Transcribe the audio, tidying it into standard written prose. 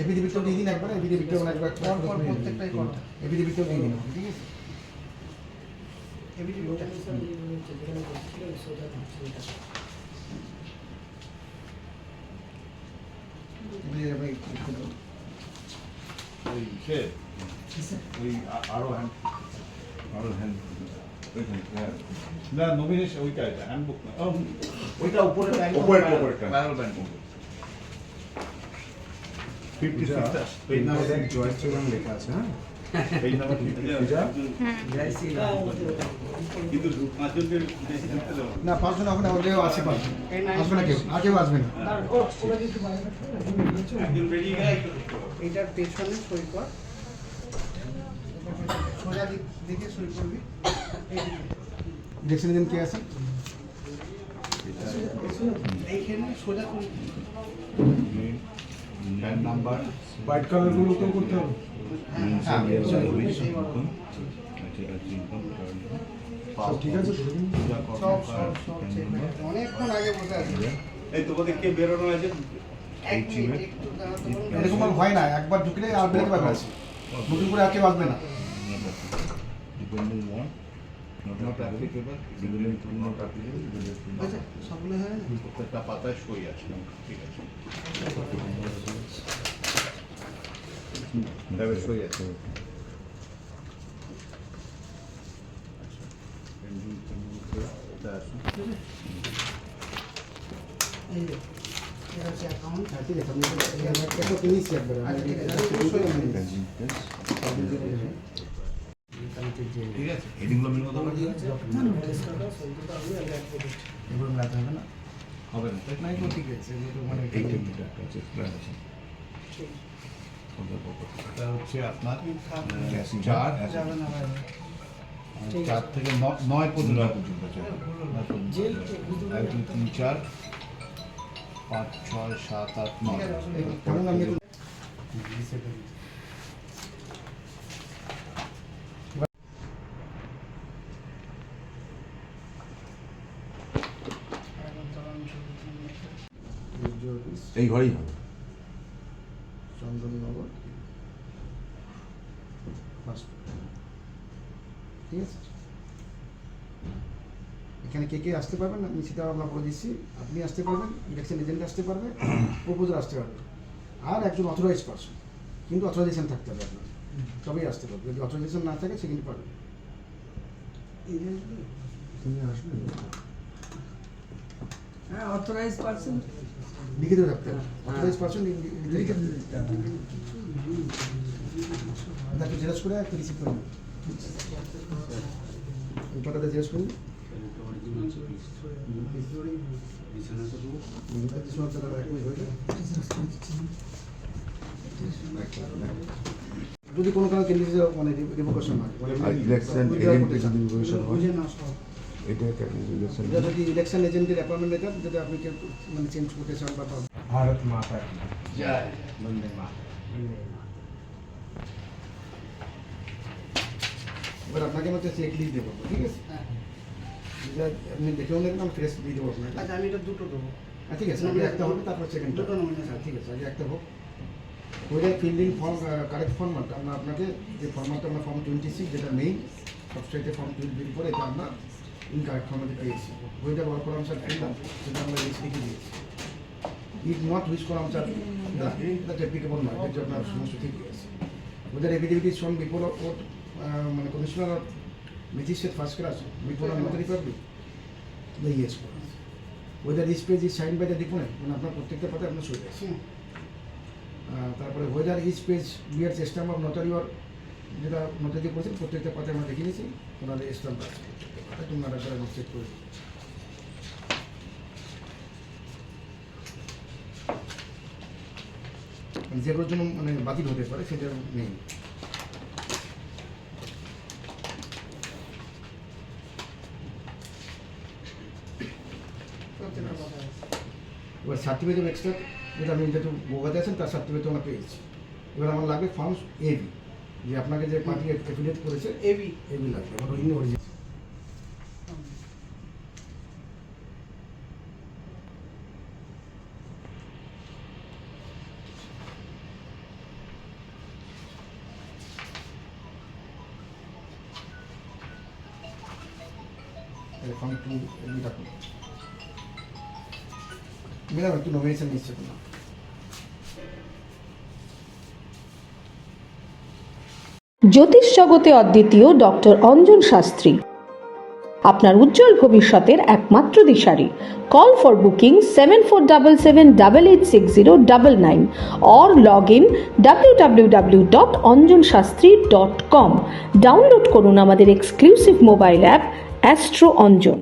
এপিডিবিটও দিয়ে দিন একবার, এপিডিবিটও একবার প্রত্যেকটাই করো। এপিডিবিটও দিয়ে দিন, ঠিক আছে? এপিডিবিটটা ওই সে ওই আরো হ্যান্ড না নমিনেশন ওইটা হ্যান্ডবুক না ওইটা উপরে উপরেরটা। প্যানেল ব্যাংক 56টা পেজ নাম্বার জয় শ্রীরাম লেখা আছে, হ্যাঁ? পেজ নাম্বার 56 কিন্তু পাঁচজনকে বেশি ঢুকতে দেবো না, পাঁচজন এখন আমাদেরও আছে, পাঁচজন আসবে না, কেউ আর কেউ আসবে না। একজন বেরিয়ে গেলে এইটার পেছনে সই কর, সোজা দিকে সই করবি। ইলেকশনের দিন কে আছে? এইখানে সোজা করবি। নাম্বার হোয়াইট কালারগুলো তো করতে হবে। ঠিক আছে, সব চেক হয়ে গেছে। অনেকক্ষণ আগে বসে আছে। এই তোমাদের কে বেরোনো আছে এক মিনিট একটু দাঁড়াতে বলুন। এরকম আর হয় না, একবার ঢুকলে আর বেরোতে পারবে না, নতুন করে আর কেউ আসবে না। আচ্ছা, সবগুলো হয়ে গেছে? প্রত্যেকটা পাতায় সই আছে ঠিক আছে সই আছে এই যে, এটা হচ্ছে অ্যাকাউন্ট। হ্যাঁ, ঠিক আছে, আমি একটা কিনেছি একবার। আচ্ছা, ঠিক আছে, আমি সই করে দিচ্ছি। ঠিক আছে হেডিংগুলো মিল কথা না, না, টেস্টারটা সই করতে হবে, আমি এক করে দিচ্ছি। এগুলো মেলাতে হবে না? হবে না না, এগুলো ঠিক আছে, এগুলো তো মানে এইটা আছে এটা হচ্ছে আপনার চার যাবে না বাইরে। চার থেকে নয় পর্যন্ত জেল 1 2 3 4 5 6 7 8 9 কারণ আমি এখন এই ঘরেই হবে। চন্দননগর, ঠিক আছে? এখানে কে কে আসতে পারবেন আমি সেটা আমরা বলে দিচ্ছি। আপনি আসতে পারবেন, ইলেকশন এজেন্ট আসতে পারবে, প্রপোজার আসতে পারবে, আর একজন অথরাইজ পারসন, কিন্তু অথরাইজেশন থাকতে হবে আপনার, তবেই আসতে পারবে। যদি অথরাইজেশন না থাকে সে কিন্তু পারবে। হ্যাঁ, অথরাইজ পারসন লিখিত থাকতে হবে, অথরাইজ পারসন লিখিত একটু জেরক্স করে একটু রিসিভ করে নেবেন। ওটাতে জেরক্স করুন। যদি কোনো কারণে ক্যান্ডিডেট মানে রিভোকেশন হয়, আর ইলেকশন এজেন্টের যদি রিভোকেশন হয়, বুঝে না সব। এটা ইলেকশন এটা যদি ইলেকশন এজেন্টের অ্যাপয়েন্টমেন্ট লেটার যদি আপনি কেউ মানে চেঞ্জ করতে চান বা ভারত মাতা জয় বন্দে মা। এবার আপনাকে আমি চেক লিস্ট দেবো, ঠিক আছে? হ্যাঁ। যেটা আপনি দেখেও নেবেন, আমি ফ্রেশ দিয়ে দেবো আপনাকে। আচ্ছা, আমি এটা দুটো দেবো। হ্যাঁ, ঠিক আছে, আগে একটা হবে তারপর সেকেন্ড। দুটো nomination। হ্যাঁ, ঠিক আছে, আগে একটা হোক। ওইটা ফিল্ডিং ফর্ম, কারেক্ট ফর্মাট আমরা আপনাকে যে ফর্মাটটা আমরা ফর্ম 26 যেটা মেইন সবসাইটে ফর্ম 12 পরে এটা আমরা ইনকারেক্ট ফর্মাটে পেয়েছি। ওইটা বড় কলাম স্যার ফিল্ডাম সেটা আমরা লিখে দিয়েছি। If not which column sir that applicable নয়, এটা আপনার সমস্ত ঠিক আছে। ওদের এভিডেভিট শোন বিফোর কোর্ট মানে commissioner of magistrate first class before north republic the yes court. Whether this page is sign by the deponent, মানে আপনার প্রত্যেকটা পাতে আপনার সই আছে। তারপরে ওয়েদার ইজ পেজ বিয়ার চেষ্টা আমার নটারি ওর যেটা নটারি করেছেন প্রত্যেকটা পাতে আমরা দেখে নিয়েছি, ওনাদের স্ট্যাম্প আছে প্রত্যেকটা পাতে, তোমরা তারা চেক করে যেগুলোর জন্য মানে বাতিল হতে পারে সেটা নেই। এবার সার্টিফিকেট অফ এক্সট্রা যেটা আপনি যেহেতু বোগাতে আছেন তার সার্টিফিকেট আমরা পেয়েছি। এবার আমার লাগবে ফর্ম এবি, যে আপনাকে যে পার্টি অ্যাফিলিয়েট করেছে এবি এবি লাগবে আমার ইন অরিজিন। ফর্ম 2 দুইটা করুন ম্যাডাম একটু নমিনেশন নিচ্ছে না জ্যোতিষ জগতে অদ্বিতীয় ডক্টর অঞ্জন শাস্ত্রী আপনার উজ্জ্বল ভবিষ্যতের একমাত্র দিশারি। Call for booking 7477886099 or log in www.anjanshastri.com। Download করুন আমাদের exclusive mobile app astro Anjan.